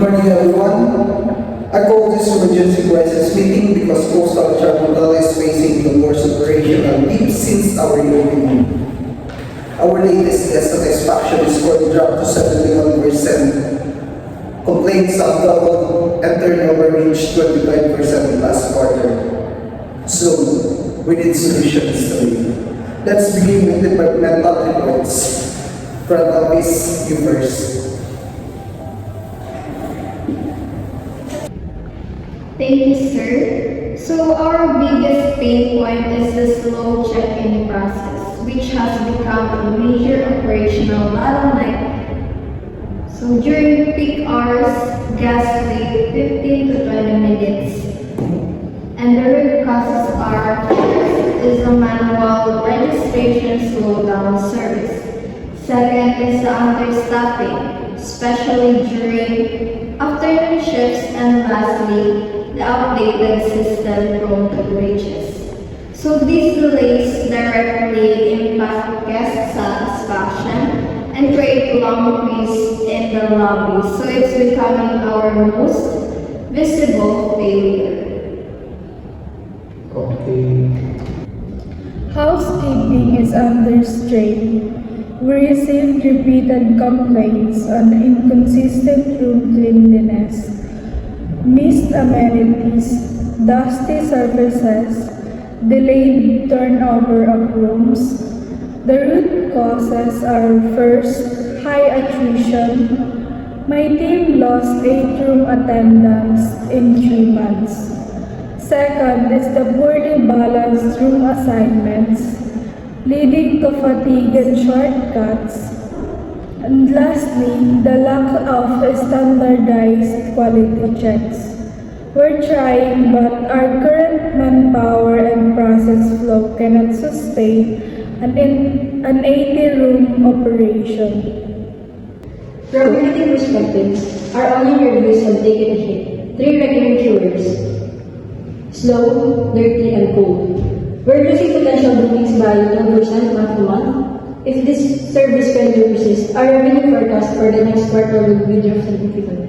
morning, everyone. I call this emergency crisis meeting because Coastal Charmodal is facing the worst operational dip since our opening. Our latest dissatisfaction score dropped to 71%. Complaints have doubled and turnover reached 25% last quarter. So, we need solutions today. Let's begin with departmental reports. Front office, you first. Thank you, sir. So our biggest pain point is the slow check-in process, which has become a major operational bottleneck. So during peak hours, guests wait 15 to 20 minutes. And the root causes are, first is the manual registration slowdown service. Second is the understaffing, especially during afternoon shifts, and lastly, the outdated system prone to glitches. So these delays directly impact guest satisfaction and create long queues in the lobby. So it's becoming our most visible failure. Okay. Housekeeping is under strain. We received repeated complaints on inconsistent room cleanliness, missed amenities, dusty surfaces, delayed turnover of rooms. The root causes are first, high attrition. My team lost 8 room attendants in 3 months. Second is the poorly balanced room assignments, leading to fatigue and shortcuts. And lastly, the lack of standardized quality checks. We're trying, but our current manpower and process flow cannot sustain an 80-room operation. From a rating perspective, our online reviews have taken a hit. 3 recurring keywords: slow, dirty, and cold. We're losing potential bookings by 1% month to month. If this service failure persists, our revenue forecast for the next quarter will be significant.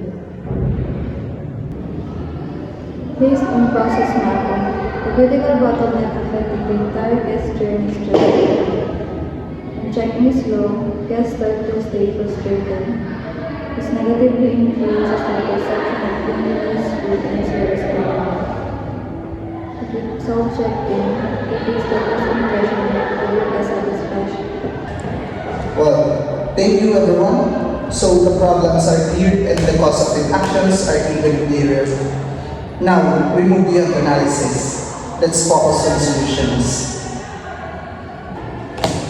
Based on process mapping, the critical bottleneck affecting the entire guest journey strategy. Check-in is slow, guests start to stay frustrated. This negatively influences the perception of cleanliness, food, and service quality. If we solve check-in, it is the first impression of your guest satisfaction. Well, thank you everyone. So the problems are clear and the causative actions are even clearer. Now, we move beyond analysis. Let's focus on solutions.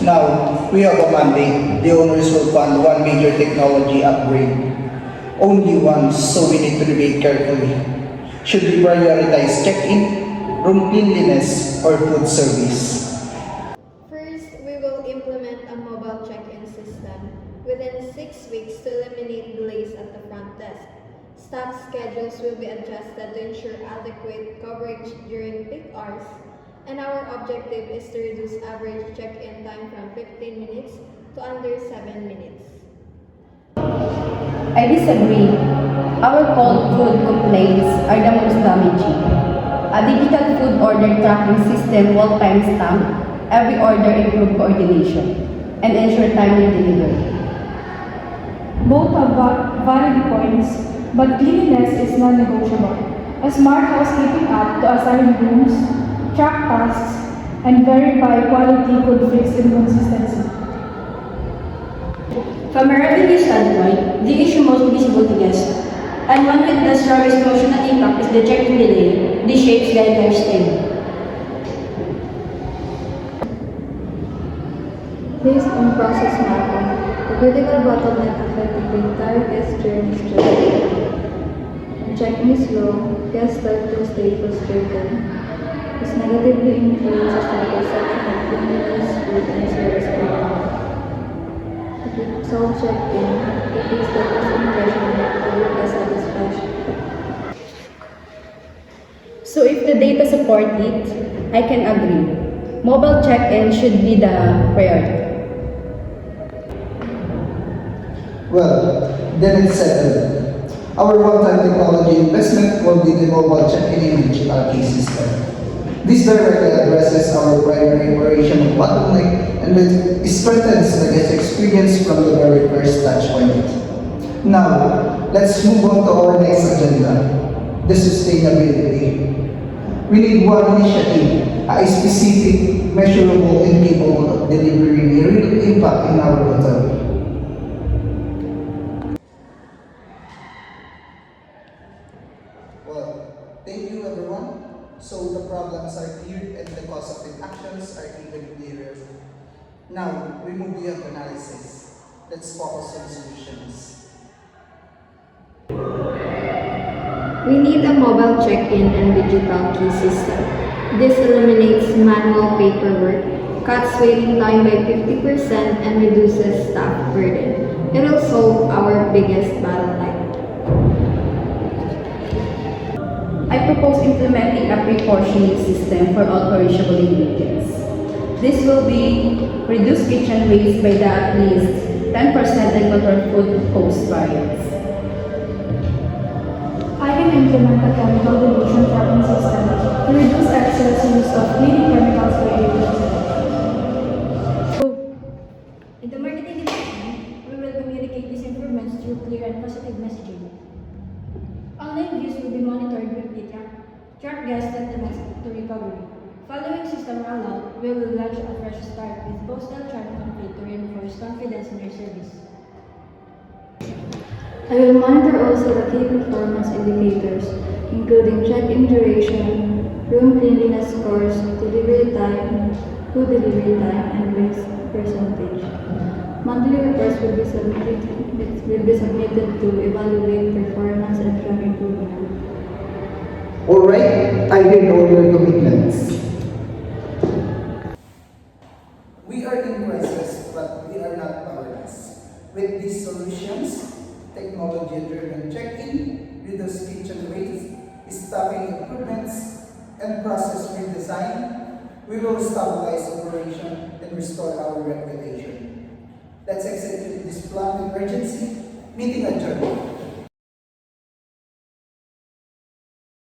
Now, we have a mandate. The owners will fund one major technology upgrade. Only one, so we need to debate carefully. Should we prioritize check-in, room cleanliness, or food service? First, we will implement a mobile check-in system within 6 weeks to eliminate delays at the front desk. Staff schedules will be adjusted to ensure adequate coverage during peak hours, and our objective is to reduce average check-in time from 15 minutes to under 7 minutes. I disagree. Our cold food complaints are the most damaging. A digital food order tracking system will timestamp every order, improve coordination, and ensure timely delivery. Both have valid points, but cleanliness is non-negotiable. A smart housekeeping app to assign rooms, track tasks, and verify quality could fix inconsistency. From a revenue standpoint, the issue most visible to guests, and one with the strongest emotional impact is the check-in delay. This shapes the entire stay. Based on process mapping, the critical bottleneck affecting the entire guest journey strategy. Check-in is slow, guests start to stay frustrated. This negatively influences the perception of cleanliness, food, and service quality. If we solve check-in, it is the first impression of your guest satisfaction. So if the data support it, I can agree. Mobile check-in should be the priority. Well, then it's settled. Our one-time technology investment will be the mobile check-in and digital key system. This directly addresses our primary operational bottleneck and it strengthens the guest experience from the very first touch point. Now, let's move on to our next agenda, the sustainability. We need one initiative, a specific, measurable, and capable of delivering a real impact in our hotel. Well, thank you everyone. So the problems are clear and the cause of inactions are even clearer. Now, we move beyond analysis. Let's focus on solutions. We need a mobile check-in and digital key system. This eliminates manual paperwork, cuts waiting time by 50%, and reduces staff burden. It will solve our biggest bottleneck. I propose implementing a pre-portioning system for all perishable ingredients. This will be reduce kitchen waste by at least 10% and control food cost variance. I can implement a chemical dilution tracking system to reduce excess use of cleaning chemicals by 80%. In the marketing division, we will communicate these improvements through clear and positive messaging. Online views will be monitored weekly track guest sentiments to recovery. Following system rollout, we will launch a fresh start with post-electronic complaint to reinforce confidence in our service. I will monitor also the key performance indicators, including check-in duration, room cleanliness scores, delivery time, food delivery time, and waste percentage. Monthly reports will be submitted to evaluate performance and track improvement. Alright, I read all your commitments. We are in crisis, but we are not powerless. With these solutions, technology-driven check-in, reduced kitchen waste, staffing improvements, and process redesign, we will stabilize operation and restore our reputation. Let's execute this plan with urgency. Meeting adjourned.